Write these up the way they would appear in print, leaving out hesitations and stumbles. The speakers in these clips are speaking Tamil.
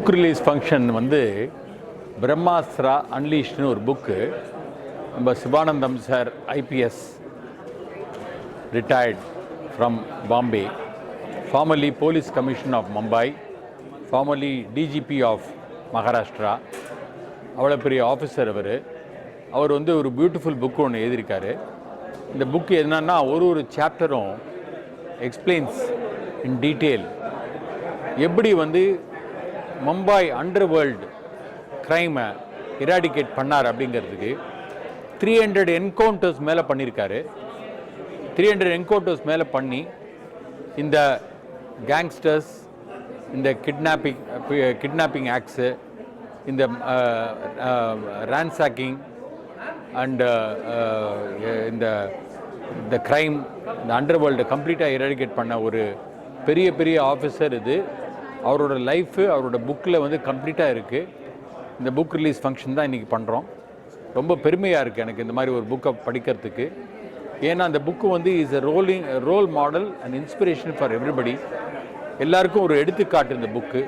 புக் ரிலீஸ் ஃபங்க்ஷன் வந்து பிரம்மாஸ்திரா அன்லீஷ்ட்னு ஒரு புக்கு நம்ம Sivanandam sir IPS retired from Bombay, formerly Police Commissioner of Mumbai, formerly DGP of Maharashtra. அவ்வளோ பெரிய ஆஃபீஸர் அவர் வந்து ஒரு பியூட்டிஃபுல் புக்கு ஒன்று எழுதியிருக்காரு. இந்த புக்கு என்னன்னா ஒரு சாப்டரும் எக்ஸ்பிளைன்ஸ் இன் டீட்டெயில் எப்படி வந்து மும்பை அண்டர்வேர்ல்டு க்ரைமை இராடிகேட் பண்ணார் அப்படிங்கிறதுக்கு 300 என்கவுண்டர்ஸ் மேலே பண்ணியிருக்காரு. 300 என்கவுண்டர்ஸ் மேலே பண்ணி இந்த கேங்ஸ்டர்ஸ், இந்த கிட்னாப்பிங் ஆக்ட்ஸு, இந்த ரான்சாக்கிங் அண்ட் இந்த க்ரைம், இந்த அண்டர்வேர்ல்டு கம்ப்ளீட்டாக இராடிகேட் பண்ண ஒரு பெரிய ஆஃபீஸர். இது அவரோட லைஃபு அவரோட புக்கில் வந்து கம்ப்ளீட்டாக இருக்குது. இந்த புக் ரிலீஸ் ஃபங்க்ஷன் தான் இன்றைக்கி பண்ணுறோம். ரொம்ப பெருமையாக இருக்குது எனக்கு இந்த மாதிரி ஒரு புக்கை படிக்கிறதுக்கு. ஏன்னா அந்த புக்கு வந்து is role model and inspiration for everybody. எல்லாருக்கும் ஒரு எடுத்துக்காட்டு இந்த புக்கு.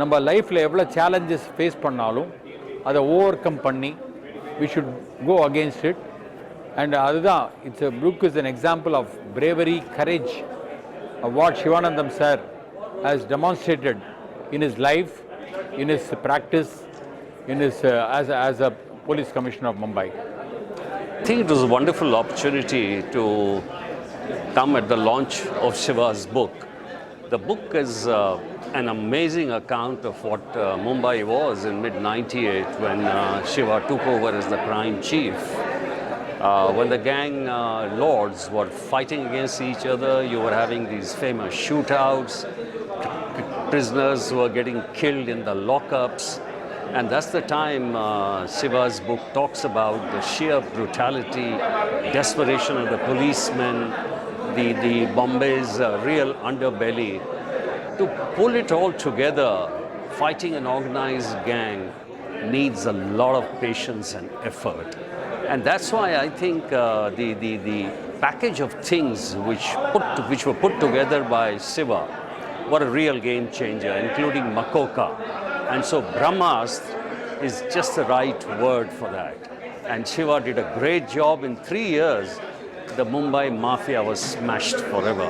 நம்ம லைஃப்பில் எவ்வளோ சேலஞ்சஸ் ஃபேஸ் பண்ணாலும் அதை ஓவர் கம் பண்ணி we should go against it. And அதுதான் it's a book is an example of bravery, courage of what Sivanandhan sir has demonstrated in his life, in his practice, in his as a police commissioner of Mumbai. I think it was a wonderful opportunity to come at the launch of Shiva's book. The book is an amazing account of what Mumbai was in mid-98 when Shiva took over as the crime chief. When the gang lords were fighting against each other, you were having these famous shootouts, prisoners who were getting killed in the lockups. And that's the time Shiva's book talks about the sheer brutality, desperation of the policemen, the Mumbai'S real underbelly. To pull it all together, fighting an organized gang needs a lot of patience and effort. And that's why I think the package of things which were put together by Shiva were a real game changer, including Makoka. And so Brahmastra is just the right word for that. And Shiva did a great job. In 3 years, the Mumbai Mafia was smashed forever.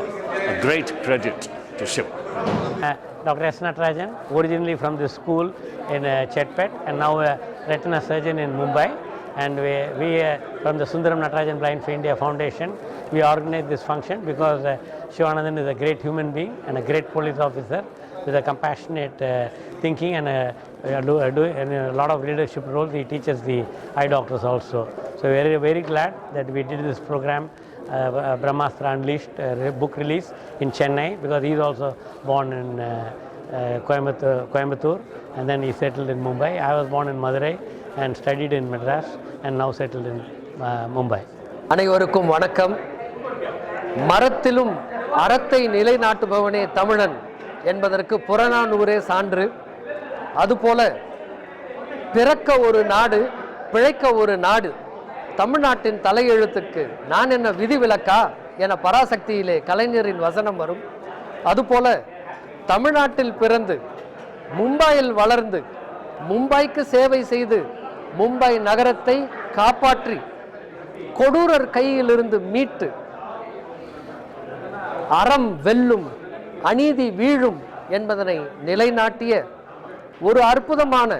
A great credit to Shiva. Dr. S. Natarajan, originally from the school in Chetpet and now a retina surgeon in Mumbai. And we from the Sundaram Natarajan Blind for India Foundation, we organize this function because Sivanandhan is a great human being and a great police officer with a compassionate thinking and a lot of leadership roles. He teaches the eye doctors also. So very glad that we did this program, Brahmastra Unleashed book release in Chennai, because he is also born in Coimbatore and then he settled in Mumbai. I was born in Madurai and studied in Madras and now settled in Mumbai. அனைவருக்கும் வணக்கம். மரத்திலும் அறத்தை நிலைநாட்டுபவனே தமிழன் என்பதற்கு புறநானூரே சான்று. அதுபோல பிறக்க ஒரு நாடு, பிழைக்க ஒரு நாடு, தமிழ்நாட்டின் தலையெழுத்துக்கு நான் என்ன விதிவிலக்கா என பராசக்தியிலே கலைஞரின் வசனம் வரும். அதுபோல தமிழ்நாட்டில் பிறந்து மும்பையில் வளர்ந்து மும்பைக்கு சேவை செய்து மும்பை நகரத்தை காப்பாற்றி கொடூரர் கையிலிருந்து மீட்டு அறம் வெல்லும், அநீதி வீழும் என்பதனை நிலைநாட்டிய ஒரு அற்புதமான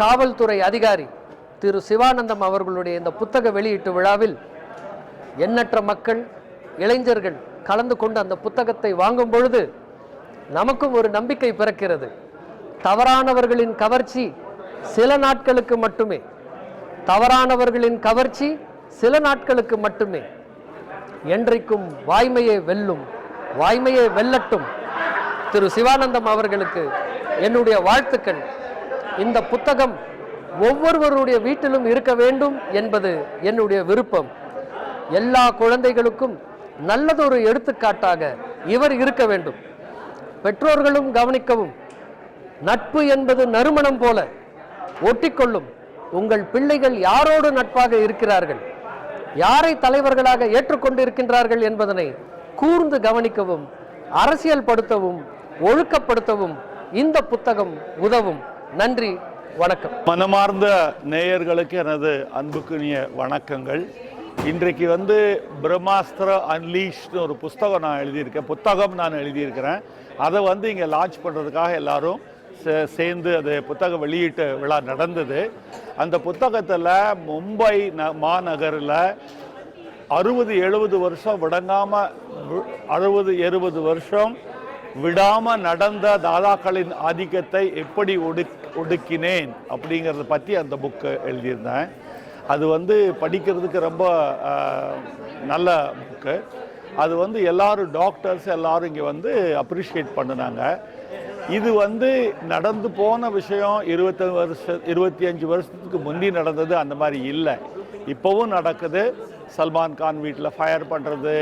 காவல்துறை அதிகாரி திரு சிவானந்தம் அவர்களுடைய இந்த புத்தக வெளியீட்டு விழாவில் எண்ணற்ற மக்கள், இளைஞர்கள் கலந்து கொண்டு அந்த புத்தகத்தை வாங்கும் பொழுது நமக்கும் ஒரு நம்பிக்கை பிறக்கிறது. தவறானவர்களின் கவர்ச்சி சில நாட்களுக்கு மட்டுமே, தவறானவர்களின் கவர்ச்சி சில நாட்களுக்கு மட்டுமே. என்றைக்கும் வாய்மையே வெல்லும், வாய்மையே வெல்லட்டும். திரு சிவானந்தம் அவர்களுக்கு என்னுடைய வாழ்த்துக்கள். இந்த புத்தகம் ஒவ்வொருவருடைய வீட்டிலும் இருக்க வேண்டும் என்பது என்னுடைய விருப்பம். எல்லா குழந்தைகளுக்கும் நல்லதொரு எடுத்துக்காட்டாக இவர் இருக்க வேண்டும். பெற்றோர்களும் கவனிக்கவும். நட்பு என்பது நறுமணம் போல ஒட்டிக்கொள்ளும். உங்கள் பிள்ளைகள் யாரோடு நட்பாக இருக்கிறார்கள், யாரை தலைவர்களாக ஏற்றுக்கொண்டு இருக்கின்றார்கள் என்பதனை கூர்ந்து கவனிக்கவும், அரசியல் படுத்தவும், ஒழுக்கப்படுத்தவும் இந்த புத்தகம் உதவும். நன்றி, வணக்கம். மனமார்ந்த நேயர்களுக்கு எனது அன்புக்குரிய வணக்கங்கள். இன்றைக்கு பிரம்மாஸ்திர அன்லீஷ்ட்னு ஒரு புத்தகம் நான் எழுதியிருக்கிறேன். அதை இங்கே லான்ச் பண்ணுறதுக்காக எல்லாரும் சேர்ந்து அது புத்தக வெளியீட்டு விழா நடந்தது. அந்த புத்தகத்தில் மும்பை மாநகரில் 60-70 வருஷம் விடங்காமல் 60-70 வருஷம் விடாமல் நடந்த தாதாக்களின் ஆதிக்கத்தை எப்படி ஒடுக்கினேன் அப்படிங்கிறத பற்றி அந்த புக்கு எழுதியிருந்தேன். அது படிக்கிறதுக்கு ரொம்ப நல்ல புக்கு. அது எல்லாரும் டாக்டர்ஸ் எல்லாரும் இங்கே அப்ரிஷியேட் பண்ணினாங்க. இது நடந்து போன விஷயம் 25 வருஷத்துக்கு முந்தி நடந்தது அந்த மாதிரி இல்லை, இப்போவும் நடக்குது. சல்மான் கான் வீட்டில் ஃபயர் பண்ணுறது,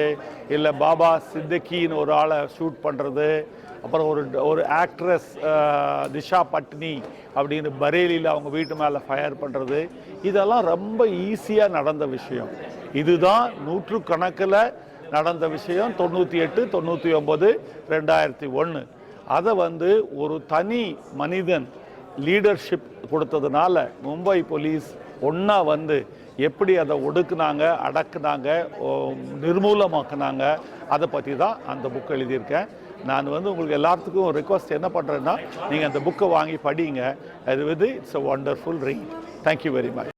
இல்லை பாபா சித்திக்கின்னு ஒரு ஆளை ஷூட் பண்ணுறது, அப்புறம் ஒரு ஆக்ட்ரஸ் திஷா பட்னி அப்படின்னு பரேலியில் அவங்க வீட்டு மேலே ஃபயர் பண்ணுறது, இதெல்லாம் ரொம்ப ஈஸியாக நடந்த விஷயம். இதுதான் நூற்றுக்கணக்கில் நடந்த விஷயம். 98, 99, 2001 அதை ஒரு தனி மனிதன் லீடர்ஷிப் கொடுத்ததுனால மும்பை போலீஸ் ஒன்றா எப்படி அதை ஒடுக்குனாங்க, அடக்குனாங்க, நிர்மூலமாக்குனாங்க, அதை பற்றி தான் அந்த புக் எழுதியிருக்கேன். நான் உங்களுக்கு எல்லாத்துக்கும் ரிக்வஸ்ட் என்ன பண்ணுறேன்னா, நீங்கள் அந்த புக்கை வாங்கி படிங்க. அது it's a wonderful read. Thank you very much.